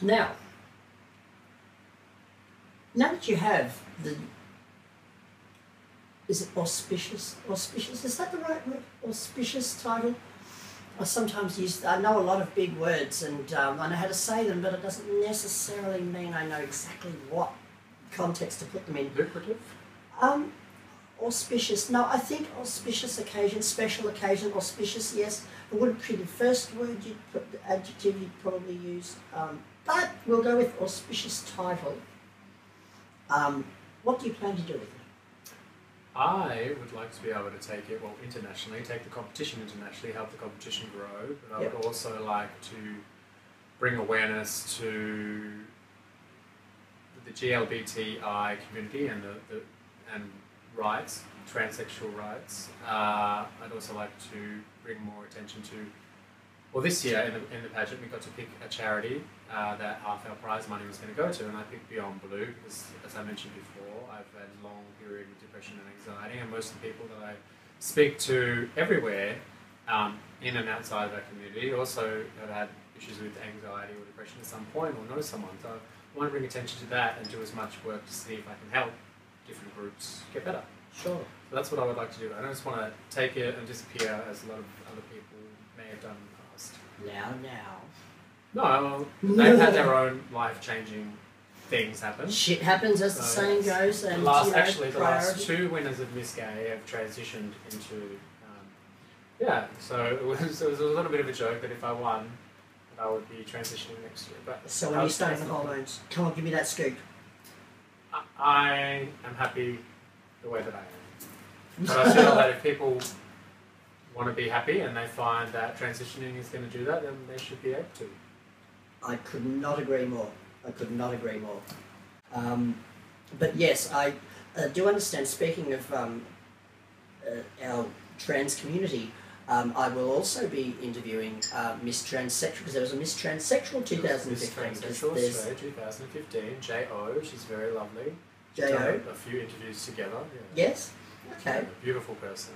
Now that you have the, is it auspicious? Auspicious, is that the right word? Auspicious title? I sometimes use, I know a lot of big words and I know how to say them, but it doesn't necessarily mean I know exactly what context to put them in. Lucrative? Auspicious, no, I think auspicious occasion, special occasion, auspicious, yes. It wouldn't be the first word you'd put, the adjective you'd probably use, but we'll go with auspicious title. What do you plan to do with it? I would like to be able to take it, well, internationally, take the competition internationally, help the competition grow, but I would also like to bring awareness to the GLBTI community and and rights, transsexual rights. I'd also like to bring more attention to, well, this year in the pageant we got to pick a charity that half our prize money was going to go to, and I picked Beyond Blue because, as I mentioned before, I've had a long period of depression and anxiety, and most of the people that I speak to everywhere, in and outside of our community, also have had issues with anxiety or depression at some point or know someone. So I want to bring attention to that and do as much work to see if I can help different groups get better. Sure. So that's what I would like to do. I don't just want to take it and disappear as a lot of other people may have done in the past. Now. No, they've had their own life-changing things happen. Shit happens, as the saying goes. And the last two winners of Miss Gay have transitioned into, so it was a little bit of a joke that if I won, that I would be transitioning next year. But so when you starting the hormones, come on, give me that scoop. I am happy the way that I am. But I feel that if people want to be happy and they find that transitioning is going to do that, then they should be able to. I could not agree more. But yes, I do understand, speaking of our trans community, I will also be interviewing Miss Transsexual, because there was a Miss Transsexual 2015. Miss Transsexual Australia 2015, J.O., she's very lovely. J.O. A few interviews together. Yeah. Yes? Okay. A beautiful person.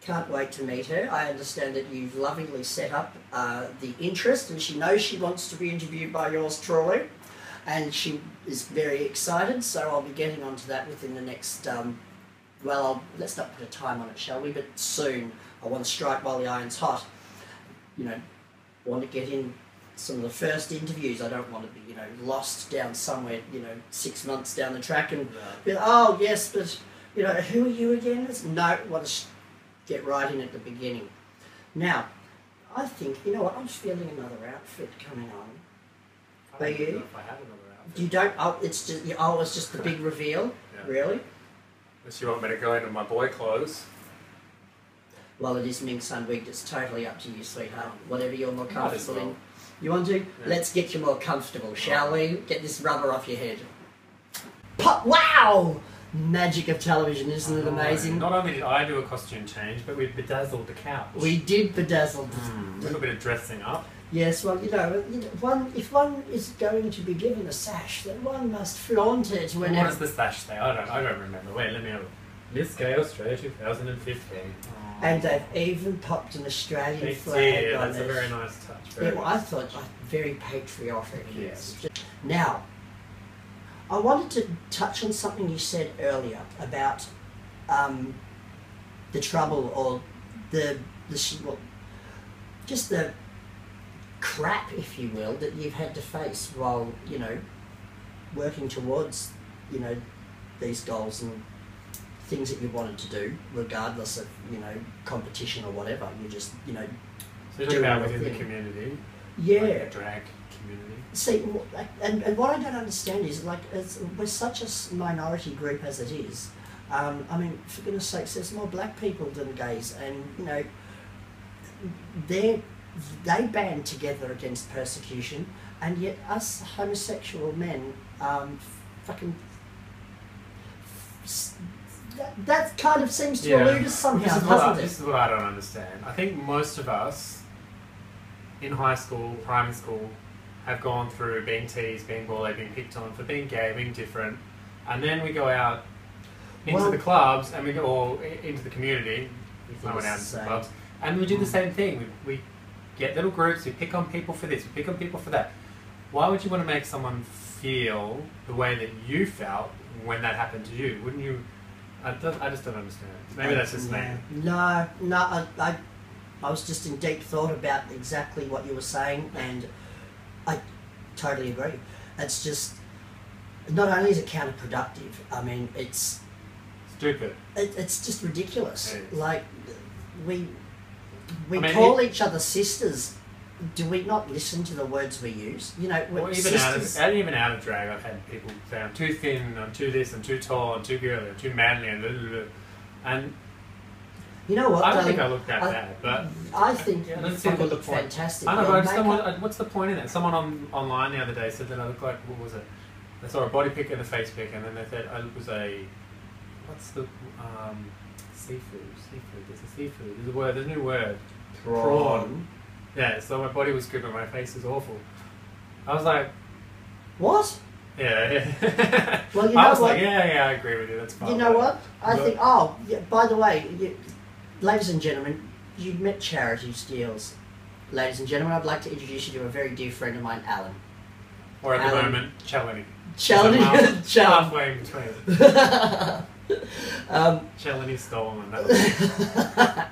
Can't wait to meet her. I understand that you've lovingly set up the interest, and she knows she wants to be interviewed by yours truly, and she is very excited, so I'll be getting onto that within the next, let's not put a time on it, shall we, but soon. I want to strike while the iron's hot. You know, I want to get in some of the first interviews. I don't want to be, lost down somewhere, 6 months down the track and be like, oh, yes, but, who are you again? No, I want to get right in at the beginning. Now, I think, I'm feeling another outfit coming on. Are you? If I have another outfit. You don't, it's just the big reveal? Yeah. Really? Unless you want me to go into my boy clothes. Well, it is Minx Unwigged. It's totally up to you, sweetheart. Whatever you're more comfortable in. You want to? Yeah. Let's get you more comfortable, shall we? Get this rubber off your head. Wow! Magic of television, isn't it amazing? Not only did I do a costume change, but we bedazzled the couch. We did bedazzle a little bit of dressing up. Yes, well, if one is going to be given a sash, then one must flaunt it whenever... What does the sash say? I don't remember. Wait, let me have a look. Miss Gay Australia 2015. And they've even popped an Australian flag on it. That's a very nice touch. I thought very patriotic. Yes. Now, I wanted to touch on something you said earlier about the trouble or just the crap, if you will, that you've had to face while, working towards, these goals and things that you wanted to do, regardless of, competition or whatever. You just, So you're talking about within the community? Yeah. Like the drag community? See, and what I don't understand is, we're such a minority group as it is. For goodness sakes, there's more black people than gays, and, they band together against persecution, and yet us homosexual men, that kind of seems to elude us somehow, doesn't it? This is what I don't understand. I think most of us in high school, primary school, have gone through being teased, being bullied, being picked on for being gay, being different, and then we go out into the clubs and or into the community. I went out into the clubs, and we do the same thing. We get little groups. We pick on people for this. We pick on people for that. why would you want to make someone feel the way that you felt when that happened to you? Wouldn't you? I just don't understand. Maybe that's just me. No, I was just in deep thought about exactly what you were saying, and I totally agree. It's just, not only is it counterproductive, I mean, it's stupid. It's just ridiculous. Like, we call each other sisters. Do we not listen to the words we use? You know, even out of drag, I've had people say I'm too thin, I'm too this, I'm too tall, I'm too girly, I'm too manly, and you know what? I don't think I look that bad, but I think you probably look fantastic. I know, but I just don't want, what's the point in that? Someone online the other day said that I look like, what was it? They saw a body pic and a face pic, and then they said I was what's the seafood? There's a seafood. There's a word. There's a new word. Prawn. Yeah, so my body was good, but my face is awful. I was like, what? Yeah. Well, you know what? Like, yeah, I agree with you. That's fine. You know what? I think. Oh, yeah, by the way, ladies and gentlemen, you've met Charity Steels. Ladies and gentlemen, I'd like to introduce you to a very dear friend of mine, Alan. Or at the moment, Chalini. Halfway in between. Chalini stolen that.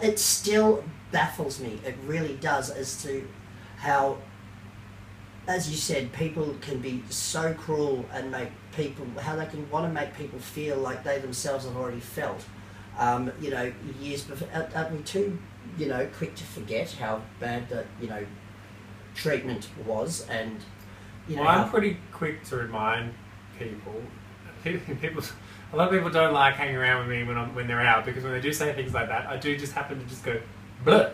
It still baffles me. It really does, as to how, as you said, people can be so cruel and how they can want to make people feel like they themselves have already felt. You know, years before. Are we too, quick to forget how bad the, treatment was? And, I'm pretty quick to remind people. A lot of people don't like hanging around with me when they're out, because when they do say things like that, I do just happen to just go bleh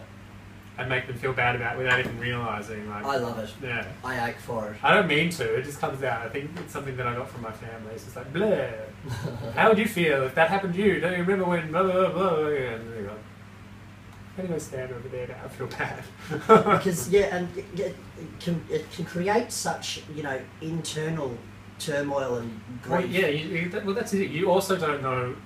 and make them feel bad about it without even realising. Like, I love it. Yeah. I ache for it. I don't mean to. It just comes out. I think it's something that I got from my family. It's just like bleh. How would you feel if that happened to you? Don't you remember when blah blah blah? And they're like, how do I stand over there now? I feel bad. Because and it can create such internal turmoil and grief. Well, that's it. You also don't know,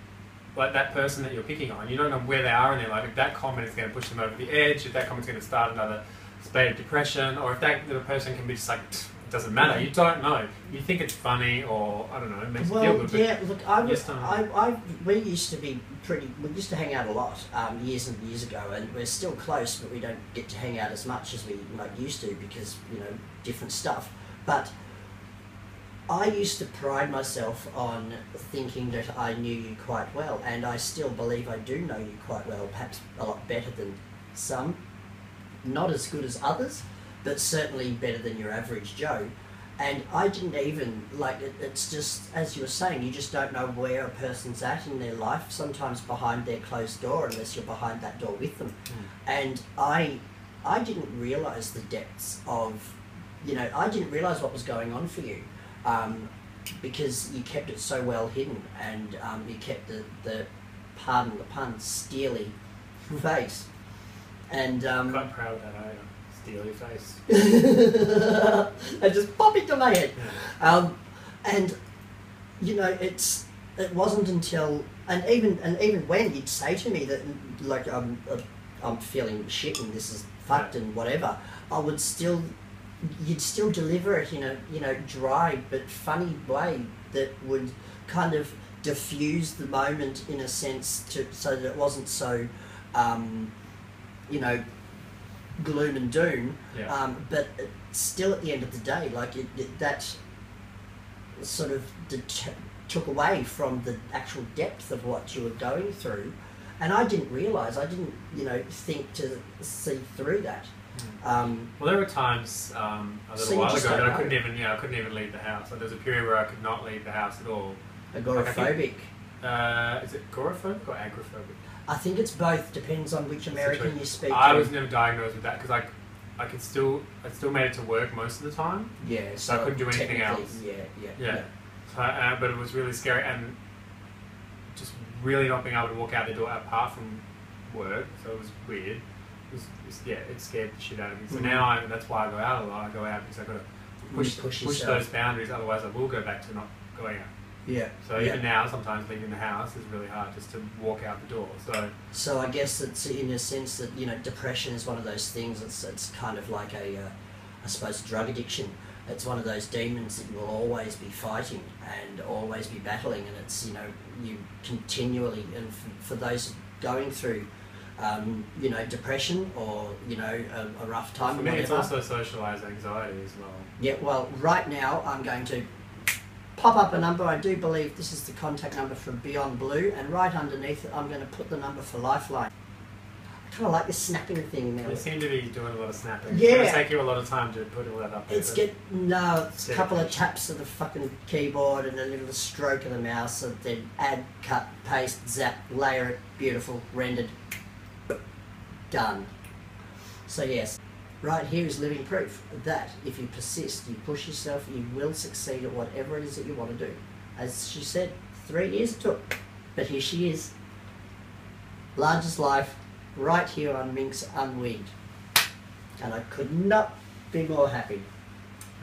like, that person that you're picking on. You don't know where they are in their life. If that comment is going to push them over the edge, if that comment's going to start another spate of depression, or if that little person can be just like, it doesn't matter. You don't know. You think it's funny, or I don't know, it makes you feel good. Yeah. Look, we used to hang out a lot years and years ago, and we're still close, but we don't get to hang out as much as we used to because different stuff. But I used to pride myself on thinking that I knew you quite well, and I still believe I do know you quite well, perhaps a lot better than some. Not as good as others, but certainly better than your average Joe. And I didn't even, it's just, as you were saying, you just don't know where a person's at in their life, sometimes behind their closed door, unless you're behind that door with them. And I didn't realise the depths of, I didn't realise what was going on for you. Because you kept it so well hidden, and you kept the pardon the pun, steely face. And quite proud of that, steely face. It just popped into my head. And it wasn't until even when you'd say to me that I'm feeling shit and this is fucked and whatever, you'd still deliver it in a dry but funny way that would kind of diffuse the moment in a sense, so that it wasn't so gloom and doom. But still, at the end of the day, that sort of took away from the actual depth of what you were going through, and I didn't realise. I didn't think to see through that. Well, there were times a little while ago that I couldn't even leave the house. Like, there was a period where I could not leave the house at all. Agoraphobic. Is it agoraphobic or agoraphobic? I think it's both. Depends on which American you speak to. I was never diagnosed with that because I still made it to work most of the time. Yeah. So I couldn't do anything else. Yeah. So, but it was really scary, and just really not being able to walk out the door apart from work. So it was weird. It scared the shit out of me. So now that's why I go out a lot. I go out because I've got to push those boundaries. Otherwise, I will go back to not going out. Yeah. So even now, sometimes leaving the house is really hard just to walk out the door. So I guess it's in a sense that, you know, depression is one of those things. It's kind of like I suppose, drug addiction. It's one of those demons that you will always be fighting and always be battling, and it's, you know, you continually, and for those going through, you know, depression or, you know, a rough time. For me, it's also socialised anxiety as well. Yeah, well, right now I'm going to pop up a number. I do believe this is the contact number from Beyond Blue, and right underneath it I'm going to put the number for Lifeline. I kind of like this snapping thing now. You seem to be doing a lot of snapping. Yeah. It's going to take you a lot of time to put all that up there. It's a couple of taps of the fucking keyboard and a little stroke of the mouse, and then add, cut, paste, zap, layer it, beautiful, rendered, done. So yes, right here is living proof that if you persist, you push yourself, you will succeed at whatever it is that you want to do. As she said, 3 years it took, but here she is, large as life, right here on Minx Unwigged, and I could not be more happy.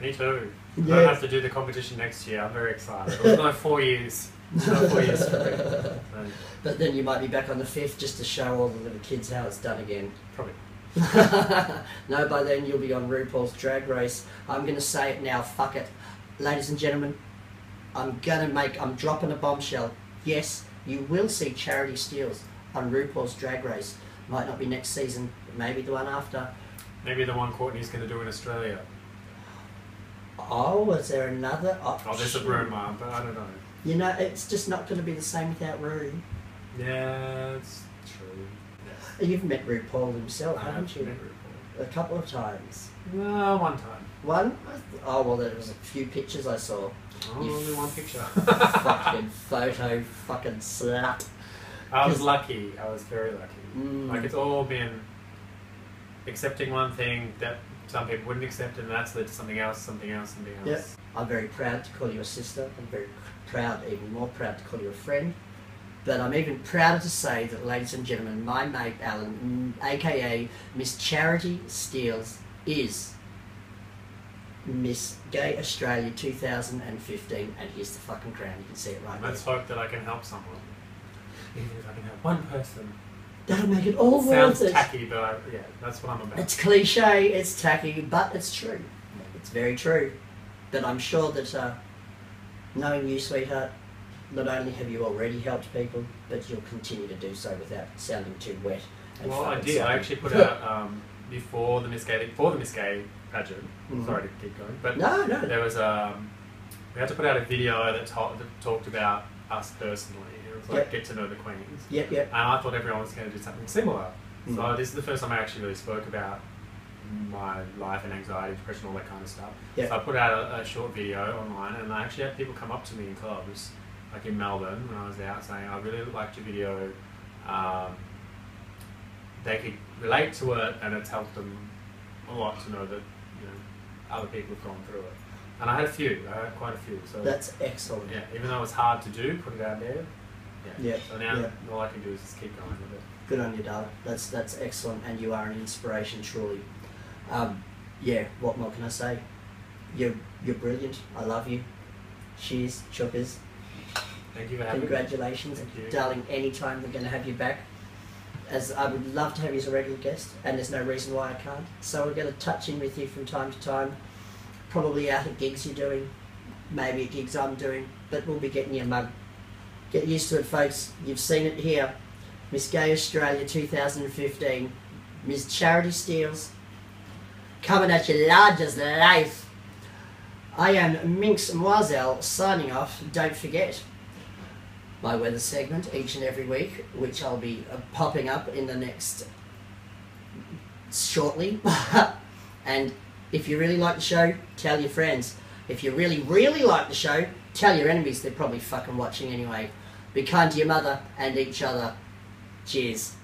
Me too. Yeah. I don't have to do the competition next year. I'm very excited. It was like 4 years. No, 4 years for me. So. But then you might be back on the 5th just to show all the little kids how it's done again. Probably. No, by then you'll be on RuPaul's Drag Race. I'm going to say it now, fuck it. Ladies and gentlemen, I'm dropping a bombshell. Yes, you will see Charity Steels on RuPaul's Drag Race. Might not be next season, but maybe the one after. Maybe the one Courtney's going to do in Australia. Oh, is there another option? Oh, there's a rumour, but I don't know. You know, it's just not going to be the same without Ru. Yeah, it's true. Yes. You've met RuPaul himself, haven't you? Met RuPaul. A couple of times. Well, one time. One? Oh, well, there was a few pictures I saw. Oh, only one picture. Fucking photo, fucking slut. I was lucky. I was very lucky. Mm. Like, it's all been accepting one thing that some people wouldn't accept, and that's led to something else, something else, something else. Yep. I'm very proud to call you a sister. I'm very proud, even more proud to call you a friend. But I'm even prouder to say that, ladies and gentlemen, my mate Alan, aka Miss Charity Steels, is Miss Gay Australia 2015, and here's the fucking crown. You can see it right there. Let's hope that I can help someone. Even if I can help one person. That'll make it all worth Sounds it. tacky, but yeah, that's what I'm about. It's cliche, it's tacky, but it's true. It's very true. But I'm sure that, knowing you, sweetheart, not only have you already helped people, but you'll continue to do so without sounding too wet. And Well, I fucking did. I soppy. actually put out before the Miss Gay pageant. Mhm. Sorry to keep going, but No. there was we had to put out a video that talked about us personally. It was like Yep. get to know the queens. Yep. And I thought everyone was going to do something similar. So Mhm. this is the first time I actually really spoke about my life and anxiety, depression, all that kind of stuff. Yep. So I put out a short video online, and I actually had people come up to me in clubs, like in Melbourne when I was out, saying, I really liked your video. They could relate to it, and it's helped them a lot to know that, you know, other people have gone through it. And I had quite a few. So That's excellent. yeah, even though it's hard to do, put it out there. Yeah. Yep. So now Yep. all I can do is just keep going with it. Good on you, darling. That's excellent, and you are an inspiration, truly. Yeah, what more can I say? You're brilliant. I love you. Cheers, chookers. Thank you for having me. Congratulations, Thank you. darling. Anytime we're going to have you back. As I would love to have you as a regular guest, and there's no reason why I can't. So we're going to touch in with you from time to time. Probably out at gigs you're doing, maybe at gigs I'm doing, but we'll be getting you a mug. Get used to it, folks. You've seen it here. Miss Gay Australia 2015, Miss Charity Steels, coming at you large as life. I am Minx Mwazelle signing off. Don't forget my weather segment each and every week, which I'll be popping up in the next shortly. And if you really like the show, tell your friends. If you really, really like the show, tell your enemies. They're probably fucking watching anyway. Be kind to your mother and each other. Cheers.